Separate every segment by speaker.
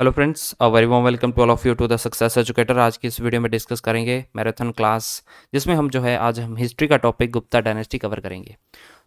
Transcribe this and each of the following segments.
Speaker 1: Hello friends, very warm welcome to all of you to the success educator. आज की इस video में discuss करेंगे मैराथन क्लास, जिसमें हम जो है आज हम हिस्ट्री का टॉपिक गुप्ता डायनेस्टी कवर करेंगे।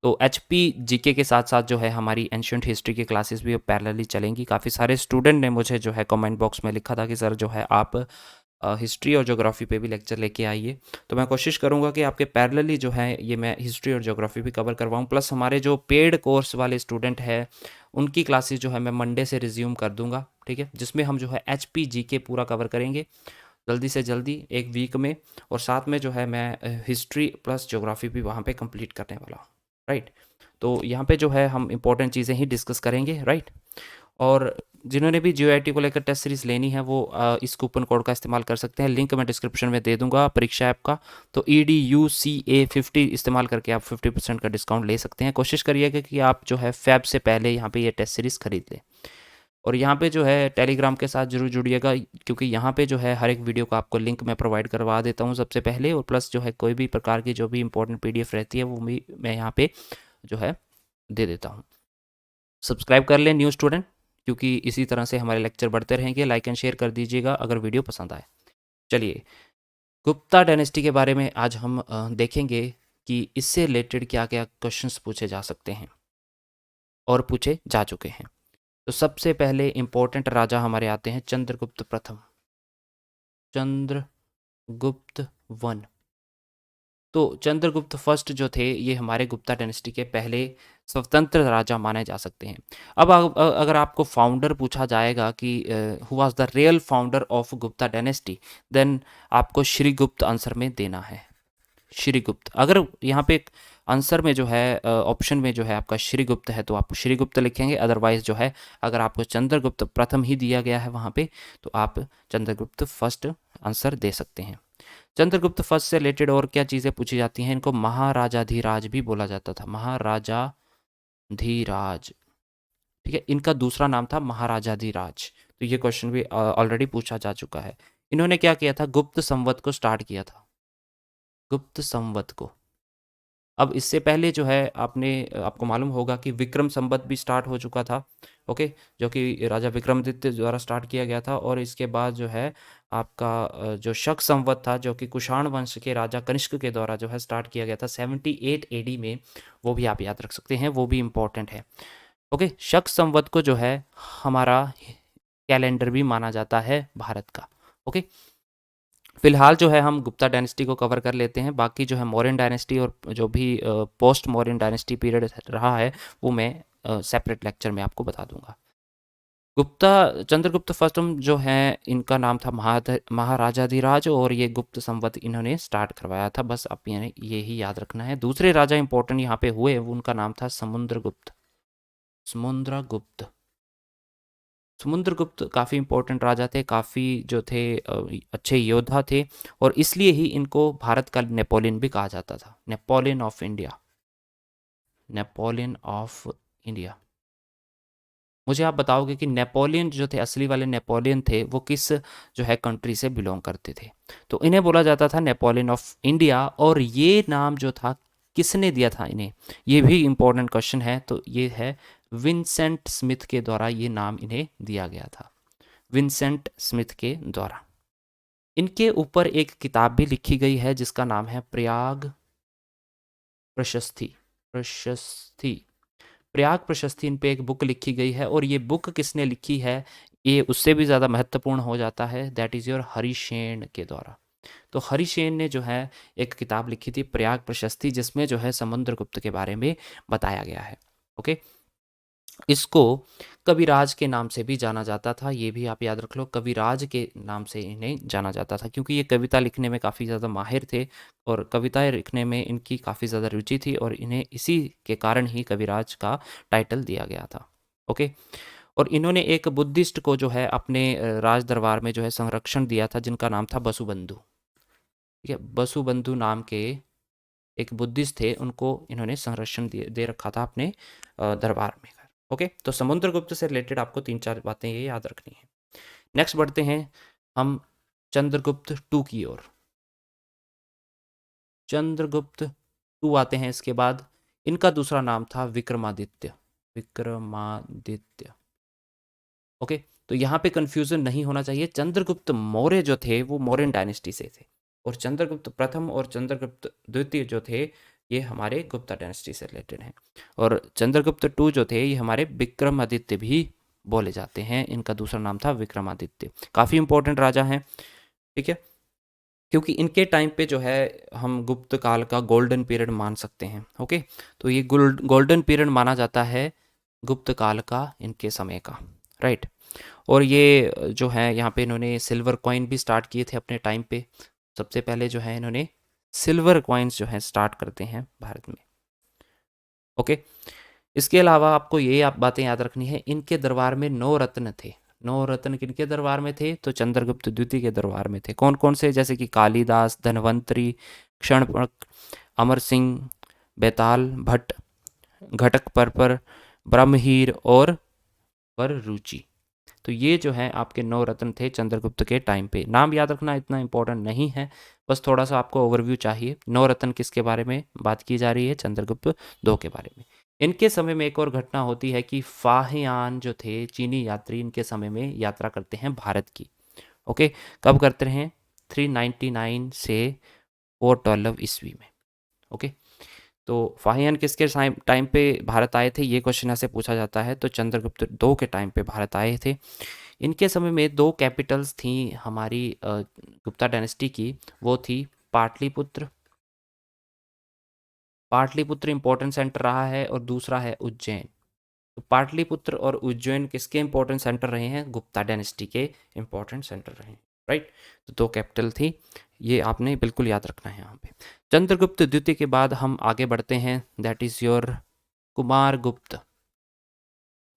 Speaker 1: तो एचपी जीके के साथ साथ जो है हमारी एंशियंट हिस्ट्री की क्लासेस भी पैरेलली चलेंगी। काफ़ी सारे स्टूडेंट ने मुझे जो है कमेंट बॉक्स में लिखा था कि सर जो है आप हिस्ट्री और ज्योग्राफी पे भी लेक्चर लेके आइए। तो मैं कोशिश करूँगा कि आपके पैरेलली जो है ये मैं हिस्ट्री और ज्योग्राफी भी कवर करवाऊँ। प्लस हमारे जो पेड कोर्स वाले स्टूडेंट हैं उनकी क्लासेस जो है मैं मंडे से रिज्यूम कर दूंगा, ठीक है, जिसमें हम जो है एच पी जी के पूरा कवर करेंगे जल्दी से जल्दी एक वीक में। और साथ में जो है मैं हिस्ट्री प्लस ज्योग्राफी भी वहाँ पे कंप्लीट करने वाला हूँ, राइट। तो यहाँ पे जो है हम इंपॉर्टेंट चीज़ें ही डिस्कस करेंगे, राइट। और जिन्होंने भी जीओआईटी को लेकर टेस्ट सीरीज लेनी है वो इस कूपन कोड का इस्तेमाल कर सकते हैं। लिंक मैं डिस्क्रिप्शन में दे दूंगा परीक्षा ऐप का। तो EDUCA50 इस्तेमाल करके आप 50% का डिस्काउंट ले सकते हैं। कोशिश करिएगा कि आप जो है फैब से पहले यहाँ पे ये टेस्ट सीरीज खरीद लें। और यहाँ पे जो है टेलीग्राम के साथ जरूर जुड़िएगा, क्योंकि यहाँ पे जो है हर एक वीडियो का आपको लिंक मैं प्रोवाइड करवा देता हूँ सबसे पहले। और प्लस जो है कोई भी प्रकार की जो भी इंपॉर्टेंट PDF रहती है वो भी मैं यहाँ पे जो है दे देता हूँ। सब्सक्राइब कर लें न्यू स्टूडेंट, क्योंकि इसी तरह से हमारे लेक्चर बढ़ते रहेंगे। लाइक एंड शेयर कर दीजिएगा अगर वीडियो पसंद आए। चलिए, गुप्ता डायनेस्टी के बारे में आज हम देखेंगे कि इससे रिलेटेड क्या क्या क्वेश्चंस पूछे जा सकते हैं और पूछे जा चुके हैं। तो सबसे पहले इंपॉर्टेंट राजा हमारे आते हैं चंद्रगुप्त प्रथम, चंद्रगुप्त वन। तो चंद्रगुप्त फर्स्ट जो थे ये हमारे गुप्ता डायनेस्टी के पहले स्वतंत्र राजा माने जा सकते हैं। अब अगर आपको फाउंडर पूछा जाएगा कि who was the real founder of Gupta dynasty, then आपको श्रीगुप्त आंसर में देना है। श्रीगुप्त, अगर यहाँ पे आंसर में जो है ऑप्शन में जो है आपका श्रीगुप्त है तो आप श्रीगुप्त लिखेंगे। अदरवाइज जो है अगर आपको चंद्रगुप्त प्रथम ही दिया गया है वहाँ पे तो आप चंद्रगुप्त फर्स्ट आंसर दे सकते हैं। चंद्रगुप्त फर्स्ट से रिलेटेड और क्या चीज़ें पूछी जाती हैं? इनको महाराजाधिराज भी बोला जाता था, महाराजाधिराज, ठीक है। इनका दूसरा नाम था महाराजाधिराज। तो ये क्वेश्चन भी ऑलरेडी पूछा जा चुका है। इन्होंने क्या किया था? गुप्त संवत को स्टार्ट किया था, गुप्त संवत को। अब इससे पहले जो है आपको मालूम होगा कि विक्रम संवत भी स्टार्ट हो चुका था, ओके, जो कि राजा विक्रमादित्य द्वारा स्टार्ट किया गया था। और इसके बाद जो है आपका जो शक संवत था, जो कि कुषाण वंश के राजा कनिष्क के द्वारा जो है स्टार्ट किया गया था 78 AD में, वो भी आप याद रख सकते हैं, वो भी इम्पोर्टेंट है। ओके, शक संवत को जो है हमारा कैलेंडर भी माना जाता है भारत का। ओके, फिलहाल जो है हम गुप्ता डायनेस्टी को कवर कर लेते हैं। बाकी जो है मौर्यन डायनेस्टी और जो भी पोस्ट मौर्यन डायनेस्टी पीरियड रहा है वो मैं सेपरेट लेक्चर में आपको बता दूंगा। गुप्ता चंद्रगुप्त फर्स्ट जो है इनका नाम था महाराजाधिराज, और ये गुप्त संवत इन्होंने स्टार्ट करवाया था। बस आप ये ही याद रखना है। दूसरे राजा इंपॉर्टेंट यहाँ पे हुए, उनका नाम था समुद्रगुप्त, समुद्रगुप्त। समुद्रगुप्त काफ़ी इंपॉर्टेंट राजा थे, काफ़ी जो थे अच्छे योद्धा थे, और इसलिए ही इनको भारत का नेपोलियन भी कहा जाता था, Napoleon of India, Napoleon of India. मुझे आप बताओगे कि नेपोलियन जो थे, असली वाले नेपोलियन थे, वो किस जो है कंट्री से बिलोंग करते थे? तो इन्हें बोला जाता था नेपोलियन ऑफ इंडिया। और ये नाम जो था किसने दिया था इन्हें? ये भी इंपॉर्टेंट क्वेश्चन है। तो ये है विंसेंट स्मिथ के द्वारा ये नाम इन्हें दिया गया था, विंसेंट स्मिथ के द्वारा। इनके ऊपर एक किताब भी लिखी गई है जिसका नाम है प्रयाग प्रशस्ति, प्रशस्ति, प्रयाग प्रशस्ति। इन पे एक बुक लिखी गई है, और ये बुक किसने लिखी है ये उससे भी ज़्यादा महत्वपूर्ण हो जाता है, दैट इज़ योर हरिसेन के द्वारा। तो हरिसेन ने जो है एक किताब लिखी थी प्रयाग प्रशस्ति, जिसमें जो है समुद्रगुप्त के बारे में बताया गया है। ओके, इसको कविराज के नाम से भी जाना जाता था, ये भी आप याद रख लो, कविराज के नाम से इन्हें जाना जाता था, क्योंकि ये कविता लिखने में काफ़ी ज़्यादा माहिर थे और कविताएं लिखने में इनकी काफ़ी ज़्यादा रुचि थी, और इन्हें इसी के कारण ही कविराज का टाइटल दिया गया था। ओके, और इन्होंने एक बुद्धिस्ट को जो है अपने राज दरबार में जो है संरक्षण दिया था, जिनका नाम था बसुबंधु, ठीक है। बसुबंधु नाम के एक बुद्धिस्ट थे, उनको इन्होंने संरक्षण दे रखा था अपने दरबार में। ओके, तो समुद्रगुप्त से रिलेटेड आपको 3-4 बातें ये याद रखनी है। नेक्स्ट बढ़ते हैं हम चंद्रगुप्त टू की ओर। चंद्रगुप्त टू आते हैं इसके बाद। इनका दूसरा नाम था विक्रमादित्य, विक्रमादित्य। ओके, तो यहाँ पे कंफ्यूजन नहीं होना चाहिए। चंद्रगुप्त मौर्य जो थे वो मौर्यन डायनेस्टी से थे, और चंद्रगुप्त प्रथम और चंद्रगुप्त द्वितीय जो थे ये हमारे गुप्ता डायनेस्टी से रिलेटेड हैं। और चंद्रगुप्त टू जो थे ये हमारे विक्रमादित्य भी बोले जाते हैं, इनका दूसरा नाम था विक्रमादित्य। काफ़ी इंपॉर्टेंट राजा हैं, ठीक है, क्योंकि इनके टाइम पे जो है हम गुप्त काल का गोल्डन पीरियड मान सकते हैं। ओके, तो ये गोल्डन पीरियड माना जाता है गुप्त काल का, इनके समय का, राइट। और ये जो है यहाँ पे इन्होंने सिल्वर कॉइन भी स्टार्ट किए थे अपने टाइम पे। सबसे पहले जो है इन्होंने सिल्वर कॉइन्स जो है स्टार्ट करते हैं भारत में। ओके, इसके अलावा आपको ये आप बातें याद रखनी है, इनके दरबार में 9 रत्न थे। 9 रत्न किनके दरबार में थे? तो चंद्रगुप्त द्वितीय के दरबार में थे। कौन कौन से? जैसे कि कालिदास, धनवंतरी, क्षणपक, अमर सिंह, बेताल भट्ट, घटक परपर, ब्रह्महीर और पररुचि। तो ये जो है आपके 9 रत्न थे चंद्रगुप्त के टाइम पे। नाम याद रखना इतना इंपॉर्टेंट नहीं है, बस थोड़ा सा आपको ओवरव्यू चाहिए। 9 रत्न किसके बारे में बात की जा रही है? चंद्रगुप्त दो के बारे में। इनके समय में एक और घटना होती है कि फाहियान जो थे चीनी यात्री, इनके समय में यात्रा करते हैं भारत की। ओके, कब करते हैं? 399 से 412 ईस्वी में। ओके, तो फाहियान किसके टाइम पे भारत आए थे? ये क्वेश्चन ऐसे पूछा जाता है। तो चंद्रगुप्त दो के टाइम पे भारत आए थे। इनके समय में 2 कैपिटल्स थी हमारी गुप्ता डायनेस्टी की, वो थी पाटलिपुत्र। पाटलिपुत्र इंपॉर्टेंट सेंटर रहा है, और दूसरा है उज्जैन। तो पाटलिपुत्र और उज्जैन किसके इंपॉर्टेंट सेंटर रहे हैं? गुप्ता डायनेस्टी के इंपॉर्टेंट सेंटर रहे हैं, राइट। तो 2 कैपिटल थी, ये आपने बिल्कुल याद रखना है यहाँ पे। चंद्रगुप्त द्वितीय के बाद हम आगे बढ़ते हैं, that is your Kumaragupta.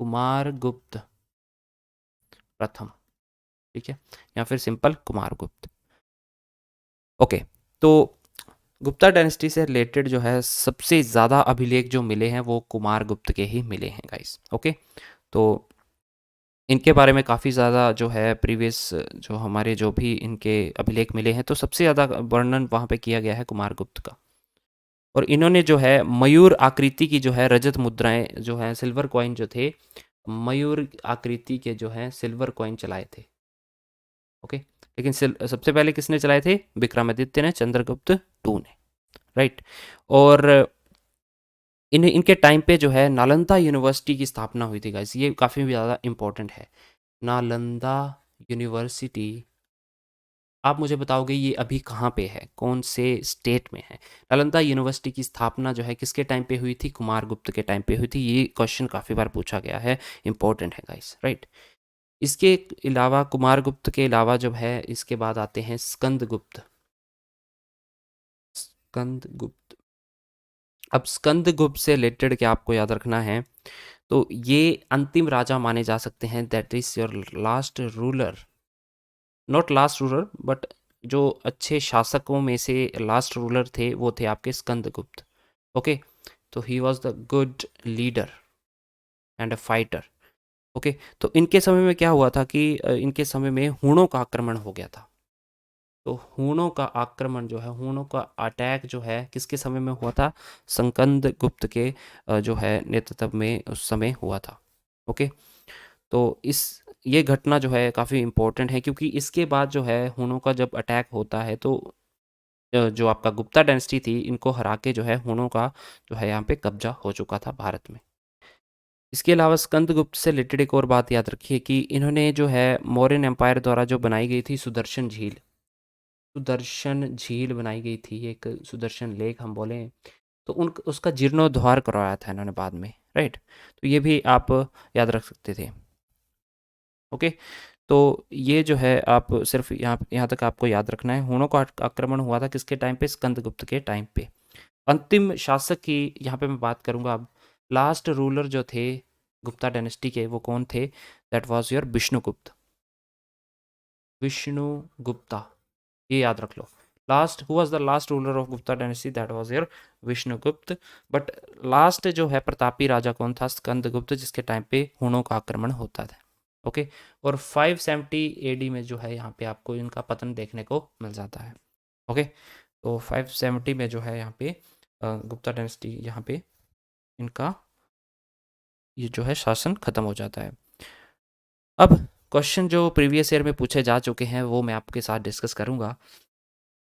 Speaker 1: Kumaragupta प्रथम, ठीक है, या फिर सिंपल कुमारगुप्त। ओके, तो गुप्ता डायनेस्टी से रिलेटेड जो है सबसे ज़्यादा अभिलेख जो मिले हैं वो कुमारगुप्त के ही मिले हैं गाइस। ओके, तो इनके बारे में काफ़ी ज़्यादा जो है प्रीवियस जो हमारे जो भी इनके अभिलेख मिले हैं, तो सबसे ज़्यादा वर्णन वहाँ पे किया गया है कुमारगुप्त का। और इन्होंने जो है मयूर आकृति की जो है रजत मुद्राएं जो हैं, सिल्वर कॉइन जो थे, मयूर आकृति के जो हैं सिल्वर कॉइन चलाए थे। ओके, लेकिन सबसे पहले किसने चलाए थे? विक्रमादित्य ने, चंद्रगुप्त टू ने, राइट। और इनके टाइम पे जो है नालंदा यूनिवर्सिटी की स्थापना हुई थी गाइस, ये काफ़ी ज़्यादा इंपॉर्टेंट है। नालंदा यूनिवर्सिटी, आप मुझे बताओगे ये अभी कहाँ पे है, कौन से स्टेट में है? नालंदा यूनिवर्सिटी की स्थापना जो है किसके टाइम पे हुई थी? कुमारगुप्त के टाइम पे हुई थी। ये क्वेश्चन काफ़ी बार पूछा गया है, इंपॉर्टेंट है गाइस, राइट। इसके अलावा कुमारगुप्त के अलावा जो है इसके बाद आते हैं स्कंदगुप्त। स्कंदगुप्त, अब स्कंदगुप्त से रिलेटेड क्या आपको याद रखना है? तो ये अंतिम राजा माने जा सकते हैं, that is your last ruler, not last ruler but जो अच्छे शासकों में से लास्ट रूलर थे वो थे आपके स्कंदगुप्त। ओके, तो he was the good leader and a fighter. Okay, तो इनके समय में क्या हुआ था कि इनके समय में हूणों का आक्रमण हो गया था। तो हूणों का आक्रमण जो है, हूणों का अटैक जो है किसके समय में हुआ था? स्कंदगुप्त के जो है नेतृत्व में उस समय हुआ था। ओके, तो इस ये घटना जो है काफ़ी इम्पोर्टेंट है, क्योंकि इसके बाद जो है हूणों का जब अटैक होता है तो जो आपका गुप्ता डायनेस्टी थी इनको हरा के जो है हूणों का जो है यहाँ पे कब्जा हो चुका था भारत में। इसके अलावा स्कंदगुप्त से रिलेटेड एक और बात याद रखिए कि इन्होंने जो है मौर्यन एम्पायर द्वारा जो बनाई गई थी सुदर्शन झील, सुदर्शन झील बनाई गई थी, एक सुदर्शन लेक हम बोले, तो उन उसका जीर्णोद्धार करवाया था इन्होंने बाद में, राइट। तो ये भी आप याद रख सकते थे। ओके, तो ये जो है आप सिर्फ यहाँ यहाँ तक आपको याद रखना है। हूणों का आक्रमण हुआ था किसके टाइम पे? स्कंदगुप्त के टाइम पे। अंतिम शासक की यहाँ पे मैं बात करूँगा अब। लास्ट रूलर जो थे गुप्ता डायनेस्टी के वो कौन थे? That was your Vishnugupta. Vishnugupta, ये याद रख लो। Last who was the last ruler of Gupta dynasty? That was your Vishnugupta. But last जो है प्रतापी राजा कौन था? स्कंदगुप्त, जिसके टाइम पे हूणों का आक्रमण होता था। ओके, और 570 एडी में जो है यहाँ पे आपको इनका पतन देखने को मिल जाता है। ओके, तो 570 में जो है यहाँ पे गुप्ता डायनेस्टी यहाँ पे इनका ये जो है शासन खत्म हो जाता है। अब क्वेश्चन जो प्रीवियस ईयर में पूछे जा चुके हैं वो मैं आपके साथ डिस्कस करूंगा।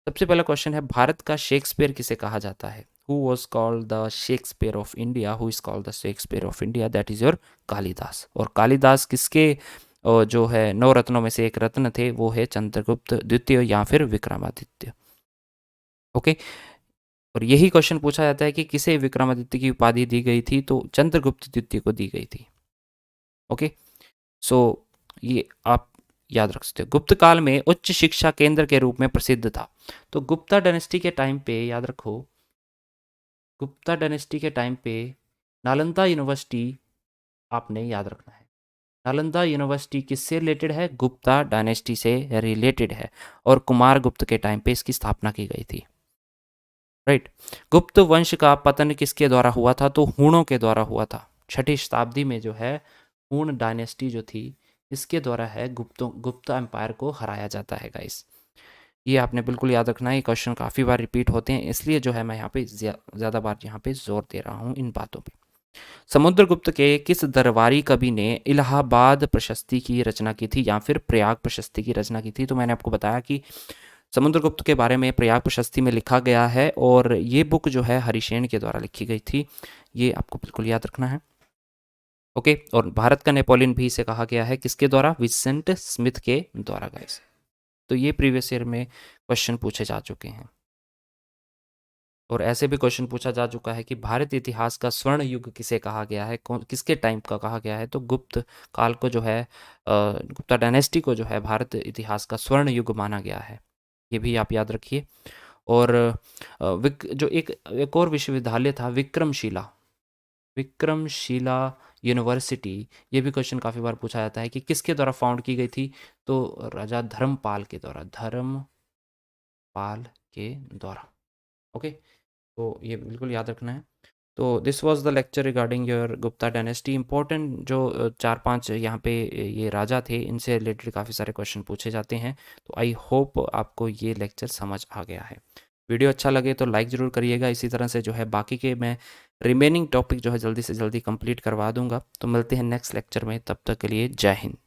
Speaker 1: सबसे पहला क्वेश्चन है, भारत का शेक्सपियर किसे कहा जाता है? Who was called the Shakespeare of India? Who is called the Shakespeare of India? That is your Kalidas. और कालिदास किसके जो है 9 रत्नों में से एक रत्न थे, वो है चंद्रगुप्त द्वितीय या फिर विक्रमादित्य। ओके, और यही क्वेश्चन पूछा जाता है कि किसे विक्रमादित्य की उपाधि दी गई थी? तो चंद्रगुप्त द्वितीय को दी गई थी। ओके, सो ये आप याद रख सकते हो। गुप्त काल में उच्च शिक्षा केंद्र के रूप में प्रसिद्ध था। तो गुप्ता डायनेस्टी के टाइम पे याद रखो, गुप्ता डायनेस्टी के टाइम पे नालंदा यूनिवर्सिटी आपने याद रखना है। नालंदा यूनिवर्सिटी किससे रिलेटेड है? गुप्ता डायनेस्टी से रिलेटेड है, और कुमार गुप्त के टाइम पे इसकी स्थापना की गई थी। राइट। गुप्त वंश का पतन किसके द्वारा हुआ था? तो हूणों के द्वारा हुआ था। 6ठी शताब्दी में जो है हूण डायनेस्टी जो थी, इसके द्वारा है गुप्ता एम्पायर को हराया जाता है गाइस। ये आपने बिल्कुल याद रखना है। ये क्वेश्चन काफ़ी बार रिपीट होते हैं, इसलिए जो है मैं यहाँ पे ज़्यादा बार यहाँ पे जोर दे रहा हूँ इन बातों पे। समुद्रगुप्त के किस दरबारी कवि ने इलाहाबाद प्रशस्ति की रचना की थी या फिर प्रयाग प्रशस्ति की रचना की थी? तो मैंने आपको बताया कि समुद्रगुप्त के बारे में प्रयाग प्रशस्ति में लिखा गया है, और ये बुक जो है हरिशेन के द्वारा लिखी गई थी। ये आपको बिल्कुल याद रखना है। ओके, और भारत का नेपोलियन भी इसे कहा गया है किसके द्वारा? विंसेंट स्मिथ के द्वारा गाइस। तो ये प्रीवियस ईयर में क्वेश्चन पूछे जा चुके हैं। और ऐसे भी क्वेश्चन पूछा जा चुका है कि भारत इतिहास का स्वर्ण युग किसे कहा गया है? किसके टाइम का कहा गया है? तो गुप्त काल को जो है गुप्ता डायनेस्टी को जो है भारत इतिहास का स्वर्ण युग माना गया है। ये भी आप याद रखिए। और जो एक और विश्वविद्यालय था विक्रमशिला, विक्रमशिला यूनिवर्सिटी, ये भी क्वेश्चन काफ़ी बार पूछा जाता है कि किसके द्वारा फाउंड की गई थी? तो राजा धर्मपाल के द्वारा, धर्मपाल के द्वारा। ओके, तो ये बिल्कुल याद रखना है। तो this was the lecture regarding your Gupta dynasty. Important जो 4-5 यहाँ पे ये राजा थे, इनसे रिलेटेड काफ़ी सारे क्वेश्चन पूछे जाते हैं। तो आई होप आपको ये लेक्चर समझ आ गया है। वीडियो अच्छा लगे तो लाइक ज़रूर करिएगा। इसी तरह से जो है बाकी के मैं रिमेनिंग टॉपिक जो है जल्दी से जल्दी कंप्लीट करवा दूंगा। तो मिलते हैं नेक्स्ट लेक्चर में, तब तक के लिए जय हिंद।